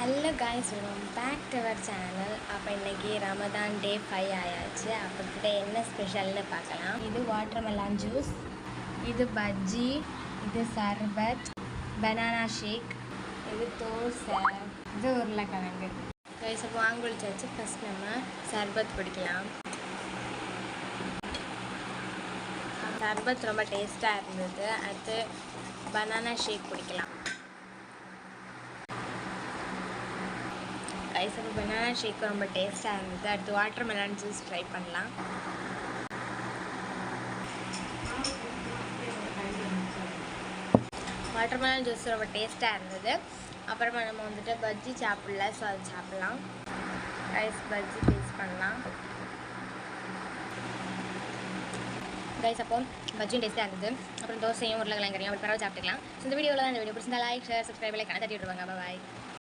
Hello guys, welcome back to our channel. அப்போ இன்றைக்கி ரமதான் டே 5 ஆயாச்சு. அப்போக்கிட்ட என்ன ஸ்பெஷல்னு பார்க்கலாம். இது வாட்டர்மெலான் ஜூஸ், இது பஜ்ஜி, இது சர்பத், பனானா ஷேக், இது தோசை, இது உருளைக்கிழங்கு. கைஸ் அப்போ வாங்கொழிச்சாச்சு. ஃபஸ்ட் நம்ம சர்பத் குடிக்கலாம். சர்பத் ரொம்ப டேஸ்ட்டாக இருந்தது. அடுத்து பனானா ஷேக் குடிக்கலாம். கைஸ் அப்போ பனானா ஷேக் ரொம்ப டேஸ்ட்டாக இருந்தது. அடுத்து வாட்டர்மெலான் ஜூஸ் ட்ரை பண்ணலாம். வாட்டர்மெலான் ஜூஸ் ரொம்ப டேஸ்ட்டாக இருந்தது. அப்புறமா நம்ம வந்துட்டு பஜ்ஜி சாப்பிடல, ஸோ அது சாப்பிட்லாம். கைஸ் பஜ்ஜி டேஸ்ட் பண்ணலாம். கைஸ் அப்போ பஜ்ஜியும் டேஸ்ட்டாக இருந்தது. அப்புறம் தோசையும் உருளைக்கிழங்கு கறியும் அப்படி பரவாயில்ல சாப்பிட்டுக்கலாம். ஸோ இந்த வீடியோவில் தான், இந்த வீடியோ பிடிச்சிருந்தா லைக், ஷேர், சப்ஸ்கிரைப் எல்லாம் தட்டி விட்டுருவாங்க. பாய்.